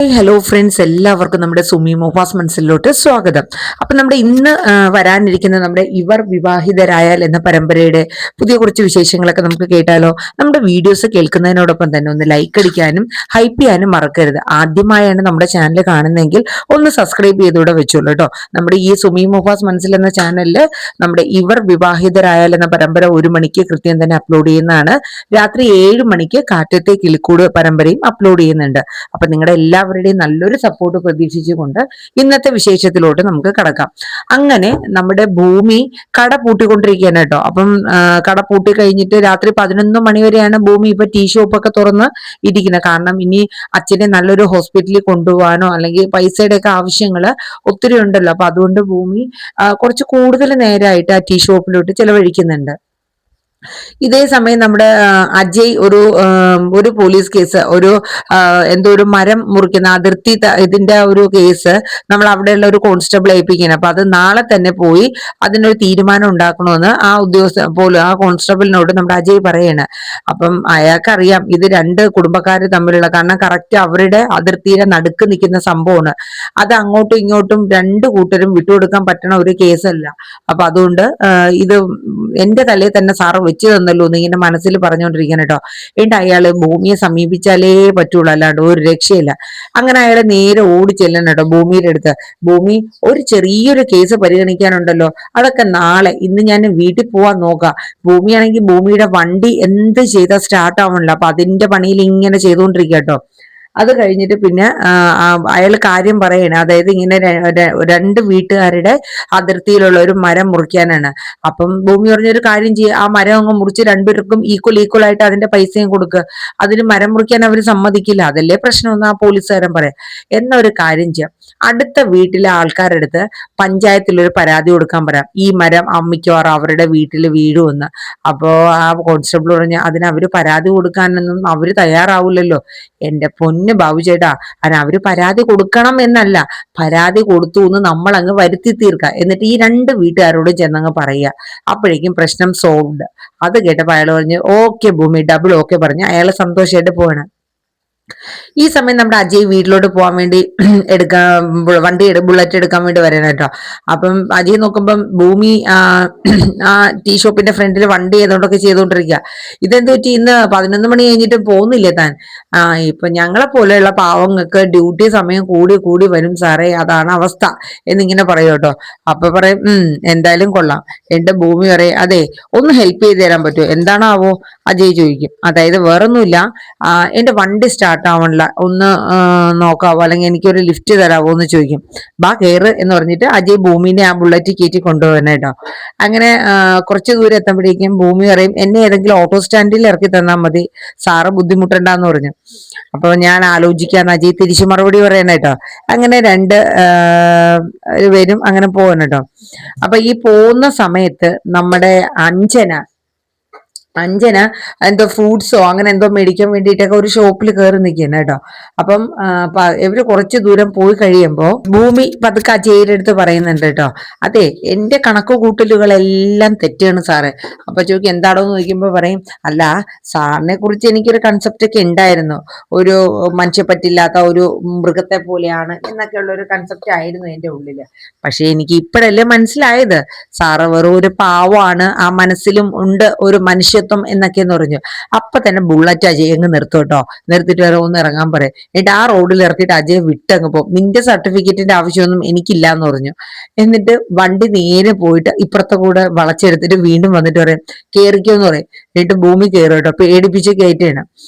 Hello friends, എല്ലാവർക്കും നമ്മുടെ സുമി മോഫാസ് മനസ്സിലോട്ട് സ്വാഗതം. അപ്പൊ നമ്മുടെ ഇന്ന് വരാനിരിക്കുന്ന നമ്മുടെ ഇവർ വിവാഹിതരായാൽ എന്ന പരമ്പരയുടെ പുതിയ കുറച്ച് വിശേഷങ്ങളൊക്കെ നമുക്ക് കേട്ടാലോ. നമ്മുടെ വീഡിയോസ് കേൾക്കുന്നതിനോടൊപ്പം തന്നെ ഒന്ന് ലൈക്ക് അടിക്കാനും ഹൈപ്പ് ചെയ്യാനും മറക്കരുത്. ആദ്യമായാണ് നമ്മുടെ ചാനൽ കാണുന്നതെങ്കിൽ ഒന്ന് സബ്സ്ക്രൈബ് ചെയ്തൂടെ വെച്ചോളൂ കേട്ടോ. നമ്മുടെ ഈ സുമി മോഫാസ് മനസ്സിൽ എന്ന ചാനലില് നമ്മുടെ ഇവർ വിവാഹിതരായാൽ എന്ന പരമ്പര 1 മണിക്ക് കൃത്യം തന്നെ അപ്ലോഡ് ചെയ്യുന്നതാണ്. രാത്രി 7 മണിക്ക് കാറ്റത്തെ കിളിക്കൂട് പരമ്പരയും അപ്ലോഡ് ചെയ്യുന്നുണ്ട്. അപ്പൊ നിങ്ങളുടെ എല്ലാവരുടെയും നല്ലൊരു സപ്പോർട്ട് പ്രതീക്ഷിച്ചുകൊണ്ട് ഇന്നത്തെ വിശേഷത്തിലോട്ട് നമുക്ക് കടക്കാം. അങ്ങനെ നമ്മുടെ ഭൂമി കട പൂട്ടിക്കൊണ്ടിരിക്കുകയാണ് കേട്ടോ. അപ്പം കട പൂട്ടി കഴിഞ്ഞിട്ട് രാത്രി 11 മണി വരെയാണ് ഭൂമി ഇപ്പൊ ടീ ഷോപ്പ് ഒക്കെ തുറന്ന് ഇരിക്കുന്നത്. കാരണം ഇനി അച്ഛനെ നല്ലൊരു ഹോസ്പിറ്റലിൽ കൊണ്ടുപോകാനോ അല്ലെങ്കിൽ പൈസയുടെ ഒക്കെ ആവശ്യങ്ങള് ഒത്തിരി ഉണ്ടല്ലോ. അപ്പൊ അതുകൊണ്ട് ഭൂമി കുറച്ച് കൂടുതൽ നേരമായിട്ട് ആ ടീ ഷോപ്പിലോട്ട് ചെലവഴിക്കുന്നുണ്ട്. ഇതേ സമയം നമ്മുടെ അജയ് ഒരു പോലീസ് കേസ്, എന്തോ ഒരു മരം മുറിക്കുന്ന അതിർത്തി ഇതിന്റെ ഒരു കേസ് നമ്മൾ അവിടെയുള്ള ഒരു കോൺസ്റ്റബിൾ ഏൽപ്പിക്കണം. അപ്പൊ അത് നാളെ തന്നെ പോയി അതിനൊരു തീരുമാനം ഉണ്ടാക്കണമെന്ന് ആ ഉദ്യോഗസ്ഥ പോലും ആ കോൺസ്റ്റബിളിനോട് നമ്മുടെ അജയ് പറയാണ്. അപ്പം അയാൾക്കറിയാം ഇത് രണ്ട് കുടുംബക്കാർ തമ്മിലുള്ള, കാരണം കറക്റ്റ് അവരുടെ അതിർത്തിയുടെ നടുക്ക് നിൽക്കുന്ന സംഭവമാണ്. അത് അങ്ങോട്ടും ഇങ്ങോട്ടും രണ്ടു കൂട്ടരും വിട്ടുകൊടുക്കാൻ പറ്റണ ഒരു കേസല്ല. അപ്പൊ അതുകൊണ്ട് ഇത് എന്റെ തലയിൽ തന്നെ സാറ് വെച്ച് തന്നല്ലോ എന്ന് ഇങ്ങനെ മനസ്സിൽ പറഞ്ഞുകൊണ്ടിരിക്കാൻ കേട്ടോ. എന്നിട്ട് അയാള് ഭൂമിയെ സമീപിച്ചാലേ പറ്റുള്ളൂ, അല്ലാണ്ട് ഒരു രക്ഷയില്ല. അങ്ങനെ അയാളെ നേരെ ഓടി ചെല്ലണം കേട്ടോ ഭൂമിയുടെ അടുത്ത്. ഭൂമി, ഒരു ചെറിയൊരു കേസ് പരിഗണിക്കാനുണ്ടല്ലോ, അതൊക്കെ നാളെ, ഇന്ന് ഞാൻ വീട്ടിൽ പോവാൻ നോക്കാം. ഭൂമിയാണെങ്കിൽ ഭൂമിയുടെ വണ്ടി എന്ത് ചെയ്താൽ സ്റ്റാർട്ട് ആവണില്ല. അപ്പൊ അതിന്റെ പണിയിൽ ഇങ്ങനെ ചെയ്തുകൊണ്ടിരിക്കുക കേട്ടോ. അത് കഴിഞ്ഞിട്ട് പിന്നെ അയാൾ കാര്യം പറയണ, അതായത് ഇങ്ങനെ രണ്ട് വീട്ടുകാരുടെ അതിർത്തിയിലുള്ള ഒരു മരം മുറിക്കാനാണ്. അപ്പം ഭൂമി പറഞ്ഞൊരു കാര്യം ചെയ്യുക, ആ മരം അങ്ങ് മുറിച്ച് രണ്ടുപേർക്കും ഈക്വൽ ആയിട്ട് അതിന്റെ പൈസയും കൊടുക്കുക. അതിന് മരം മുറിക്കാൻ അവർ സമ്മതിക്കില്ല, അതല്ലേ പ്രശ്നമെന്ന് ആ പോലീസുകാരൻ പറയാം. എന്നൊരു കാര്യം ചെയ്യാം, അടുത്ത വീട്ടിലെ ആൾക്കാരുടെ അടുത്ത് പഞ്ചായത്തിൽ ഒരു പരാതി കൊടുക്കാൻ പറയാം, ഈ മരം അമ്മിക്കുവാറും അവരുടെ വീട്ടിൽ വീഴുമെന്ന്. അപ്പോ ആ കോൺസ്റ്റബിൾ പറഞ്ഞ അതിന് അവര് പരാതി കൊടുക്കാനൊന്നും അവര് തയ്യാറാവില്ലല്ലോ. എന്റെ പൊന്ന് ബാബു ചേട്ടാ, അവര് പരാതി കൊടുക്കണം എന്നല്ല, പരാതി കൊടുത്തു എന്ന് നമ്മൾ അങ്ങ് വരുത്തി തീർക്കുക. എന്നിട്ട് ഈ രണ്ട് വീട്ടുകാരോടും ചെന്നങ്ങ് പറയുക. അപ്പോഴേക്കും പ്രശ്നം സോൾവ്ഡ്. അത് കേട്ടപ്പോ അയാൾ പറഞ്ഞു ഓക്കെ ഭൂമി, ഡബിൾ ഓക്കെ പറഞ്ഞു അയാൾ സന്തോഷമായിട്ട് പോവാണ്. ഈ സമയം നമ്മുടെ അജയ് വീട്ടിലോട്ട് പോകാൻ വേണ്ടി ബുള്ളറ്റ് എടുക്കാൻ വേണ്ടി വരണം കേട്ടോ. അപ്പം അജയ് നോക്കുമ്പം ഭൂമി ആ ടീ ഷോപ്പിന്റെ ഫ്രണ്ടിൽ വണ്ടി ഏതോണ്ടൊക്കെ ചെയ്തോണ്ടിരിക്കുക. ഇതെന്ത് പറ്റി, ഇന്ന് 11 മണി കഴിഞ്ഞിട്ട് പോകുന്നില്ലേ താൻ? ഇപ്പൊ ഞങ്ങളെ പോലെയുള്ള പാവങ്ങൾക്ക് ഡ്യൂട്ടി സമയം കൂടി കൂടി വരും സാറേ, അതാണ് അവസ്ഥ എന്നിങ്ങനെ പറയും കേട്ടോ. അപ്പൊ പറയും എന്തായാലും കൊള്ളാം. എന്റെ ഭൂമി പറയും, അതെ ഒന്ന് ഹെൽപ്പ് ചെയ്ത് തരാൻ പറ്റുമോ? എന്താണാവോ അജയ് ചോദിക്കും. അതായത് വേറൊന്നുമില്ല, എന്റെ വണ്ടി സ്റ്റാർട്ട് ആവണില്ല, ഒന്ന് നോക്കാവോ, അല്ലെങ്കിൽ എനിക്കൊരു ലിഫ്റ്റ് തരാവോ എന്ന് ചോദിക്കും. ബാ കേറ് എന്ന് പറഞ്ഞിട്ട് അജയ് ഭൂമിനെ ആ ബുള്ളറ്റ് കയറ്റി കൊണ്ടുപോകുന്നത് കേട്ടോ. അങ്ങനെ കുറച്ച് ദൂരം എത്തുമ്പോഴേക്കും ഭൂമി പറയും, എന്നെ ഏതെങ്കിലും ഓട്ടോ സ്റ്റാൻഡിൽ ഇറക്കി തന്നാൽ മതി, സാറ് ബുദ്ധിമുട്ടുണ്ടെന്ന് പറഞ്ഞു. അപ്പൊ ഞാൻ ആലോചിക്കാന്ന് അജയ് തിരിച്ചു മറുപടി പറയണ കേട്ടോ. അങ്ങനെ പേരും അങ്ങനെ പോകണം കേട്ടോ. അപ്പൊ ഈ പോകുന്ന സമയത്ത് നമ്മുടെ അഞ്ജന എന്തോ ഫ്രൂട്ട്സോ അങ്ങനെ എന്തോ മേടിക്കാൻ വേണ്ടിയിട്ടൊക്കെ ഒരു ഷോപ്പിൽ കയറി നിൽക്കുന്നു കേട്ടോ. അപ്പം ഇവര് കുറച്ച് ദൂരം പോയി കഴിയുമ്പോ ഭൂമി പതുക്കെ അജയുടെ അടുത്ത് പറയുന്നുണ്ട് കേട്ടോ, അതെ എന്റെ കണക്ക് കൂട്ടലുകളെല്ലാം തെറ്റാണ് സാറേ. അപ്പൊ ചോദിക്കും എന്താണോ എന്ന് ചോദിക്കുമ്പോ പറയും, അല്ല സാറിനെ കുറിച്ച് എനിക്കൊരു കൺസെപ്റ്റ് ഒക്കെ ഉണ്ടായിരുന്നു, ഒരു മനുഷ്യപ്പറ്റില്ലാത്ത ഒരു മൃഗത്തെ പോലെയാണ് എന്നൊക്കെയുള്ള ഒരു കൺസെപ്റ്റ് ആയിരുന്നു എന്റെ ഉള്ളില്. പക്ഷെ എനിക്ക് ഇപ്പോഴല്ലേ മനസ്സിലായത്, സാറ് വെറും ഒരു പാവമാണ്, ആ മനസ്സിലും ഉണ്ട് ഒരു മനുഷ്യത്വം എന്നൊക്കെയെന്ന് പറഞ്ഞു. അപ്പൊ തന്നെ ബുള്ളറ്റ് അജയ് അങ്ങ് നിർത്തും കേട്ടോ. നിർത്തിയിട്ട് വരെ ഒന്ന് ഇറങ്ങാൻ പറയും. എന്നിട്ട് ആ റോഡിൽ ഇറക്കിയിട്ട് അജയ് വിട്ടങ്ങ് പോകും. നിന്റെ സർട്ടിഫിക്കറ്റിന്റെ ആവശ്യമൊന്നും എനിക്കില്ല എന്ന് പറഞ്ഞു. എന്നിട്ട് വണ്ടി നേരെ പോയിട്ട് ഇപ്പുറത്തെ കൂടെ വളച്ചെടുത്തിട്ട് വീണ്ടും വന്നിട്ട് പറയും കേറിക്കോ എന്ന് പറയും. എന്നിട്ട് ഭൂമി കയറും കേട്ടോ, പേടിപ്പിച്ച് കയറ്റാണ്.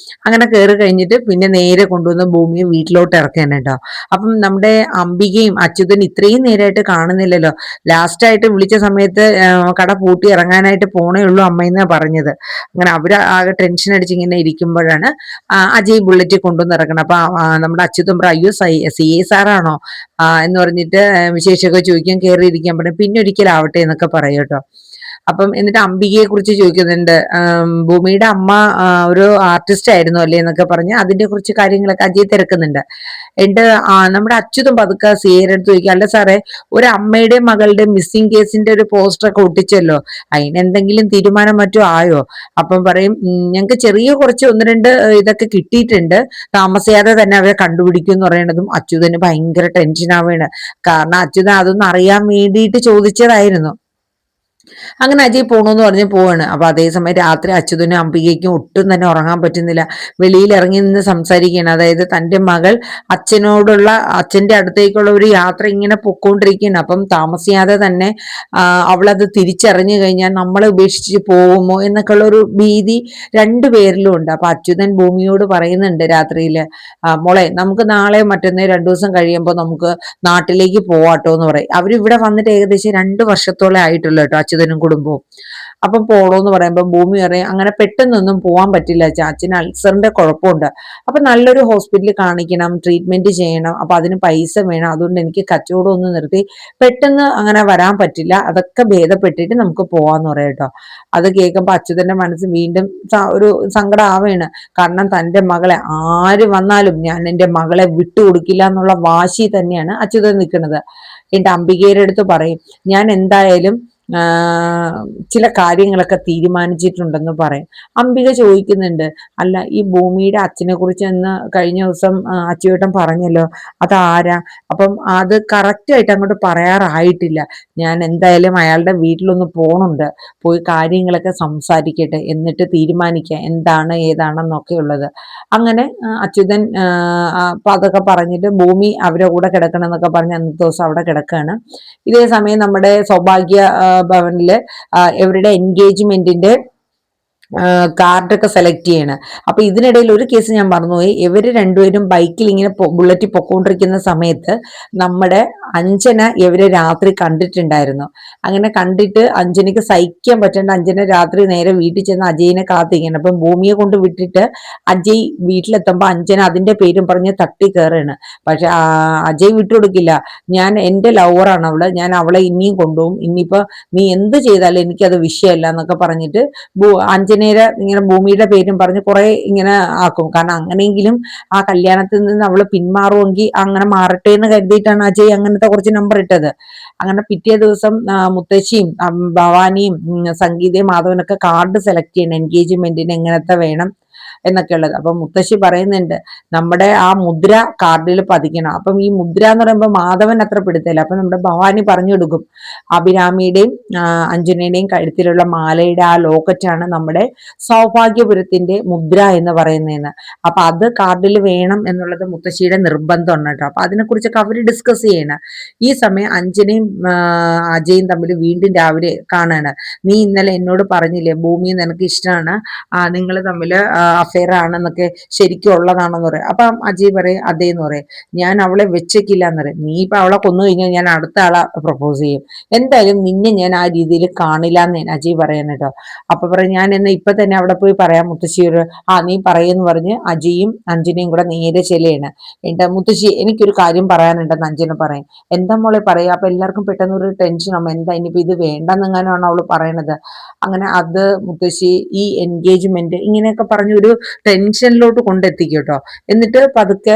അങ്ങനെ കയറി കഴിഞ്ഞിട്ട് പിന്നെ നേരെ കൊണ്ടുവന്ന് ഭൂമിയെ വീട്ടിലോട്ട് ഇറക്കുകയാണ് കേട്ടോ. അപ്പം നമ്മുടെ അംബികയും അച്യുതനും ഇത്രയും നേരമായിട്ട് കാണുന്നില്ലല്ലോ. ലാസ്റ്റ് ആയിട്ട് വിളിച്ച സമയത്ത് കട പൂട്ടി ഇറങ്ങാനായിട്ട് പോണേ ഉള്ളൂ അമ്മയെന്നാ പറഞ്ഞത്. അങ്ങനെ അവര് ആകെ ടെൻഷൻ അടിച്ച് ഇങ്ങനെ ഇരിക്കുമ്പോഴാണ് അജയ് ബുള്ളറ്റ് കൊണ്ടുവന്ന് ഇറങ്ങണം. അപ്പൊ നമ്മുടെ അച്യുതം പറയും, അയ്യോ സി എ സാറാണോ എന്ന് പറഞ്ഞിട്ട് വിശേഷമൊക്കെ ചോദിക്കാൻ കയറിയിരിക്കാൻ പറയും. പിന്നെ ഒരിക്കലാവട്ടെ എന്നൊക്കെ പറയും കേട്ടോ. അപ്പം എന്നിട്ട് അംബികയെ കുറിച്ച് ചോദിക്കുന്നുണ്ട്. ഭൂമിയുടെ അമ്മ ഒരു ആർട്ടിസ്റ്റ് ആയിരുന്നു അല്ലേ എന്നൊക്കെ പറഞ്ഞ് അതിന്റെ കുറച്ച് കാര്യങ്ങളൊക്കെ അജയ് തിരക്കുന്നുണ്ട്. എന്നിട്ട് നമ്മുടെ അച്യുതം പതുക്കെ സിയുടെ അടുത്ത് ചോദിക്കുക, അല്ല സാറേ, ഒരു അമ്മയുടെയും മകളുടെ മിസ്സിംഗ് കേസിന്റെ ഒരു പോസ്റ്റർ ഒക്കെ ഒട്ടിച്ചല്ലോ, അതിനെന്തെങ്കിലും തീരുമാനം മറ്റോ ആയോ? അപ്പം പറയും, ഞങ്ങൾക്ക് ചെറിയ കുറച്ച് ഒന്ന് രണ്ട് ഇതൊക്കെ കിട്ടിയിട്ടുണ്ട്, താമസിയാതെ തന്നെ അവരെ കണ്ടുപിടിക്കും എന്ന് പറയുന്നതും അച്യുതന് ഭയങ്കര ടെൻഷൻ ആവുകയാണ്. കാരണം അച്യുതൻ അതൊന്നും അറിയാൻ വേണ്ടിയിട്ട് ചോദിച്ചതായിരുന്നു. അങ്ങനെ അജയ് പോണൂന്ന് പറഞ്ഞ് പോവാണ്. അപ്പൊ അതേസമയം രാത്രി അച്യുതനും അംബികയ്ക്കും ഒട്ടും തന്നെ ഉറങ്ങാൻ പറ്റുന്നില്ല. വെളിയിൽ ഇറങ്ങി നിന്ന് സംസാരിക്കുകയാണ്. അതായത് തന്റെ മകൾ അച്ഛന്റെ അടുത്തേക്കുള്ള ഒരു യാത്ര ഇങ്ങനെ പൊക്കോണ്ടിരിക്കുകയാണ്. അപ്പം താമസിയാതെ തന്നെ അവളത് തിരിച്ചറിഞ്ഞു കഴിഞ്ഞാൽ നമ്മളെ ഉപേക്ഷിച്ച് പോകുമോ എന്നൊക്കെയുള്ള ഒരു ഭീതി രണ്ടുപേരിലും ഉണ്ട്. അപ്പൊ അച്യുതൻ ഭൂമിയോട് പറയുന്നുണ്ട് രാത്രിയില്, മോളെ, നമുക്ക് നാളെ മറ്റന്നേ 2 ദിവസം കഴിയുമ്പോൾ നമുക്ക് നാട്ടിലേക്ക് പോവാട്ടോ എന്ന് പറയും. അവരിവിടെ വന്നിട്ട് ഏകദേശം 2 വർഷത്തോളം ആയിട്ടുള്ളൂ കേട്ടോ, അച്യുതനും കുടുംബവും. അപ്പം പോണോന്ന് പറയുമ്പോൾ ഭൂമി പറയും, അങ്ങനെ പെട്ടെന്നൊന്നും പോകാൻ പറ്റില്ല അച്ഛാ, അച്ഛന് അൾസറിന്റെ കുഴപ്പമുണ്ട്, അപ്പൊ നല്ലൊരു ഹോസ്പിറ്റലിൽ കാണിക്കണം, ട്രീറ്റ്മെന്റ് ചെയ്യണം, അപ്പൊ അതിന് പൈസ വേണം, അതുകൊണ്ട് എനിക്ക് കച്ചവടം ഒന്ന് നിർത്തി പെട്ടെന്ന് അങ്ങനെ വരാൻ പറ്റില്ല, അതൊക്കെ ഭേദപ്പെട്ടിട്ട് നമുക്ക് പോവാന്ന് പറയാം കേട്ടോ. അത് കേൾക്കുമ്പോൾ അച്യുതന്റെ മനസ്സ് വീണ്ടും ഒരു സങ്കടം ആവുകയാണ്. കാരണം തന്റെ മകളെ ആര് വന്നാലും ഞാൻ എൻ്റെ മകളെ വിട്ടുകൊടുക്കില്ല എന്നുള്ള വാശി തന്നെയാണ് അച്യുതൻ നിൽക്കുന്നത്. എന്റെ അംബികയുടെ അടുത്ത് പറയും, ഞാൻ എന്തായാലും ചില കാര്യങ്ങളൊക്കെ തീരുമാനിച്ചിട്ടുണ്ടെന്ന് പറയും. അംബിക ചോദിക്കുന്നുണ്ട്, അല്ല, ഈ ഭൂമിയുടെ അച്ഛനെ കുറിച്ച് എന്ന് കഴിഞ്ഞ ദിവസം അച്ചുവേട്ടൻ പറഞ്ഞല്ലോ, അതാരാ? അപ്പം അത് കറക്റ്റായിട്ട് അങ്ങോട്ട് പറയാറായിട്ടില്ല. ഞാൻ എന്തായാലും അയാളുടെ വീട്ടിലൊന്ന് പോണുണ്ട്, പോയി കാര്യങ്ങളൊക്കെ സംസാരിക്കട്ടെ, എന്നിട്ട് തീരുമാനിക്കാം എന്താണ് ഏതാണെന്നൊക്കെ ഉള്ളത്. അങ്ങനെ അച്യുതൻ അപ്പൊ അതൊക്കെ പറഞ്ഞിട്ട് ഭൂമി അവരുടെ കൂടെ കിടക്കണം എന്നൊക്കെ പറഞ്ഞ് അന്നത്തെ ദിവസം അവിടെ കിടക്കുകയാണ്. ഇതേ സമയം നമ്മുടെ സൗഭാഗ്യ ഭവനില് ഇവരുടെ എൻഗേജ്മെന്റിന്റെ കാർഡൊക്കെ സെലക്ട് ചെയ്യണം. അപ്പൊ ഇതിനിടയിൽ ഒരു കേസ് ഞാൻ മറന്നുപോയി. ഇവര് രണ്ടുപേരും ബൈക്കിൽ ഇങ്ങനെ ബുള്ളറ്റിൽ പൊക്കോണ്ടിരിക്കുന്ന സമയത്ത് നമ്മുടെ അഞ്ജന ഇവരെ രാത്രി കണ്ടിട്ടുണ്ടായിരുന്നു. അങ്ങനെ കണ്ടിട്ട് അഞ്ജനയ്ക്ക് സഹിക്കാൻ പറ്റേണ്ട അഞ്ജന രാത്രി നേരെ വീട്ടിൽ ചെന്ന് അജയിനെ കാത്തിരിക്കണം. അപ്പം ഭൂമിയെ കൊണ്ട് വിട്ടിട്ട് അജയ് വീട്ടിലെത്തുമ്പോൾ അഞ്ജന അതിന്റെ പേരും പറഞ്ഞ് തട്ടി കയറാണ്. പക്ഷെ അജയ് വിട്ടുകൊടുക്കില്ല. ഞാൻ എന്റെ ലവറാണ് അവള്, ഞാൻ അവളെ ഇനിയും കൊണ്ടുപോകും, ഇനിയിപ്പോ നീ എന്ത് ചെയ്താലും എനിക്കത് വിഷയമല്ല എന്നൊക്കെ പറഞ്ഞിട്ട് അഞ്ജനയുടെ ഇങ്ങനെ ഭൂമിയുടെ പേരും പറഞ്ഞ് കുറെ ഇങ്ങനെ ആക്കും. കാരണം അങ്ങനെയെങ്കിലും ആ കല്യാണത്തിൽ നിന്ന് അവള് പിന്മാറുമെങ്കിൽ അങ്ങനെ മാറട്ടെ എന്ന് കരുതിയിട്ടാണ് അജയ് അങ്ങനത്തെ കുറച്ച് നമ്പർ ഇട്ടത്. അങ്ങനെ പിറ്റേ ദിവസം മുത്തശ്ശിയും ഭവാനിയും സംഗീതയും മാധവനൊക്കെ കാർഡ് സെലക്ട് ചെയ്യണം, എൻഗേജ്മെന്റിന് എങ്ങനത്തെ വേണം എന്നൊക്കെ ഉള്ളത്. അപ്പൊ മുത്തശ്ശി പറയുന്നുണ്ട്, നമ്മുടെ ആ മുദ്ര കാർഡിൽ പതിക്കണം. അപ്പം ഈ മുദ്ര എന്ന് പറയുമ്പോൾ മാധവൻ അത്ര പിടുത്തില്ല. അപ്പൊ നമ്മുടെ ഭവാനി പറഞ്ഞു കൊടുക്കും, അഭിരാമിയുടെയും അഞ്ജനയുടെയും കഴുത്തിലുള്ള മാലയുടെ ആ ലോക്കറ്റാണ് നമ്മുടെ സൗഭാഗ്യപുരത്തിന്റെ മുദ്ര എന്ന് പറയുന്നതെന്ന്. അപ്പൊ അത് കാർഡിൽ വേണം എന്നുള്ളത് മുത്തശ്ശിയുടെ നിർബന്ധമാണ് കേട്ടോ. അപ്പൊ അതിനെക്കുറിച്ചൊക്കെ അവർ ഡിസ്കസ് ചെയ്യണം. ഈ സമയം അഞ്ജനയും അജയും തമ്മിൽ വീണ്ടും രാവിലെ കാണാണ്. നീ ഇന്നലെ എന്നോട് പറഞ്ഞില്ലേ ഭൂമി നിനക്ക് ഇഷ്ടമാണ്, നിങ്ങൾ തമ്മിൽ അഫെയർ ആണെന്നൊക്കെ, ശരിക്കും ഉള്ളതാണെന്ന് പറയും. അപ്പം അജയ് പറയും അതേന്ന് പറയും, ഞാൻ അവളെ വെച്ചേക്കില്ല എന്ന് പറയും. നീ ഇപ്പൊ അവളെ കൊന്നു കഴിഞ്ഞാൽ ഞാൻ അടുത്ത ആളെ പ്രപ്പോസ് ചെയ്യും, എന്തായാലും നിന്നെ ഞാൻ ആ രീതിയിൽ കാണില്ല എന്ന് അജയ് പറയാൻ കേട്ടോ. അപ്പൊ പറയും, ഞാൻ എന്ന് ഇപ്പൊ തന്നെ അവിടെ പോയി പറയാം മുത്തശ്ശിയോട്. നീ പറയെന്ന് പറഞ്ഞ് അജയും അഞ്ജനയും കൂടെ നേരെ ചെല്ലുകയാണ്. എന്റെ മുത്തശ്ശി, എനിക്കൊരു കാര്യം പറയാനുണ്ടെന്ന് അഞ്ജന പറയും. എന്താ മോളെ പറയാ? അപ്പൊ എല്ലാവർക്കും പെട്ടെന്ന് ഒരു ടെൻഷൻ ആവും, എന്താ ഇനിയിപ്പോ ഇത് വേണ്ടെന്നെങ്ങാനാണ് അവള് പറയണത്. അങ്ങനെ അത് മുത്തശ്ശി ഈ എൻഗേജ്മെന്റ് ഇങ്ങനെയൊക്കെ പറഞ്ഞ് ഒരു ടെൻഷനിലോട്ട് കൊണ്ടെത്തിക്കും കേട്ടോ. എന്നിട്ട് പതുക്കെ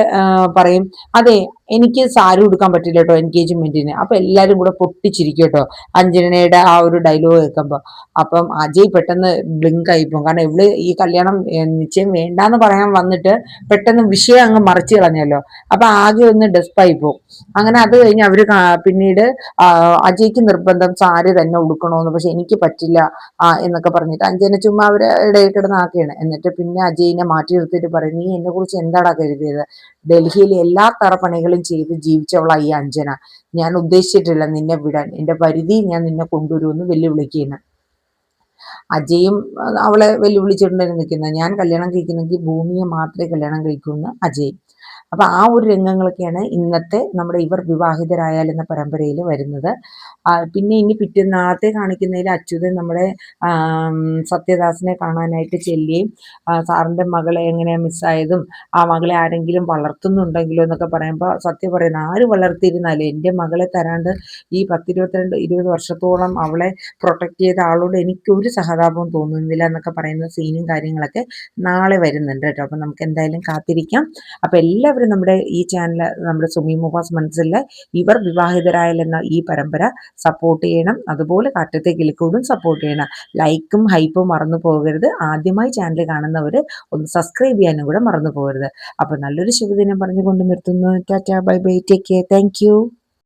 പറയും, അതെ, എനിക്ക് സാരി ഉടുക്കാൻ പറ്റില്ല കേട്ടോ എൻഗേജ്മെന്റിന്. അപ്പൊ എല്ലാരും കൂടെ പൊട്ടിച്ചിരിക്കും കേട്ടോ അഞ്ജനയുടെ ആ ഒരു ഡയലോഗ് കേൾക്കുമ്പോ. അപ്പം അജയ് പെട്ടെന്ന് ബ്ലിങ്ക് ആയിപ്പോകും. കാരണം ഇവള് ഈ കല്യാണം നിശ്ചയം വേണ്ടാന്ന് പറയാൻ വന്നിട്ട് പെട്ടെന്ന് വിഷയം അങ്ങ് മറിച്ചു കളഞ്ഞല്ലോ. അപ്പൊ ആകെ ഒന്ന് ഡെസ്പായി പോകും. അങ്ങനെ അത് കഴിഞ്ഞ് അവര് പിന്നീട് അജയ്ക്ക് നിർബന്ധം സാരി തന്നെ ഉടുക്കണോന്ന്, പക്ഷെ എനിക്ക് പറ്റില്ല എന്നൊക്കെ പറഞ്ഞിട്ട് അഞ്ജന ചുമ്മാ അവര് ഇടയിൽ കിടന്നാക്കുകയാണ്. എന്നിട്ട് പിന്നെ അജയിനെ മാറ്റി നിർത്തിയിട്ട് പറയും, നീ എന്നെ കുറിച്ച് എന്താടാ കരുതിയത്? ഡൽഹിയിൽ എല്ലാ തറപ്പണികളും ചെയ്ത് ജീവിച്ചവളാ ഈ അഞ്ജന, ഞാൻ ഉദ്ദേശിച്ചിട്ടില്ല നിന്നെ വിടാൻ, എന്റെ പരിധി ഞാൻ നിന്നെ കൊണ്ടുവരുമെന്ന് വെല്ലുവിളിക്കുകയാണ്. അജയും അവളെ വെല്ലുവിളിച്ചിട്ടുണ്ടായിരുന്നു നിൽക്കുന്നത്, ഞാൻ കല്യാണം കഴിക്കുന്നെങ്കിൽ ഭൂമിയെ മാത്രമേ കല്യാണം കഴിക്കൂന്ന് അജയ്. അപ്പോൾ ആ ഒരു രംഗങ്ങളൊക്കെയാണ് ഇന്നത്തെ നമ്മുടെ ഇവർ വിവാഹിതരായാൽ എന്ന പരമ്പരയിൽ വരുന്നത്. പിന്നെ ഇനി പിറ്റേന്നാളത്തെ കാണിക്കുന്നതിൽ അച്യുതൻ നമ്മുടെ സത്യദാസിനെ കാണാനായിട്ട് ചെല്ലുകയും സാറിൻ്റെ മകളെ എങ്ങനെയാണ് മിസ്സായതും ആ മകളെ ആരെങ്കിലും വളർത്തുന്നുണ്ടെങ്കിലോ എന്നൊക്കെ പറയുമ്പോൾ സത്യം പറയുന്നത് ആര് വളർത്തിയിരുന്നാലും എൻ്റെ മകളെ തരാണ്ട് ഈ 20 വർഷത്തോളം അവളെ പ്രൊട്ടക്റ്റ് ചെയ്ത ആളോട് എനിക്കൊരു സഹതാപവും തോന്നുന്നില്ല എന്നൊക്കെ പറയുന്ന സീനും കാര്യങ്ങളൊക്കെ നാളെ വരുന്നുണ്ട് കേട്ടോ. അപ്പം നമുക്ക് എന്തായാലും കാത്തിരിക്കാം. അപ്പം എല്ലാവരും നമ്മുടെ ഈ ചാനൽ, നമ്മുടെ സുമി മൂവാസ് മനസ്സിലെ ഇവർ വിവാഹിതരായാൽ എന്ന ഈ പരമ്പര സപ്പോർട്ട് ചെയ്യണം. അതുപോലെ കാറ്റത്തെ കിളിക്കൂടും സപ്പോർട്ട് ചെയ്യണം. ലൈക്കും ഹൈപ്പും മറന്നു പോകരുത്. ആദ്യമായി ചാനൽ കാണുന്നവർ ഒന്ന് സബ്സ്ക്രൈബ് ചെയ്യാനും കൂടെ മറന്നു പോകരുത്. അപ്പോൾ നല്ലൊരു ശുഭദിനം പറഞ്ഞുകൊണ്ട് നിർത്തുന്നു. Tata, bye bye, take care, thank you.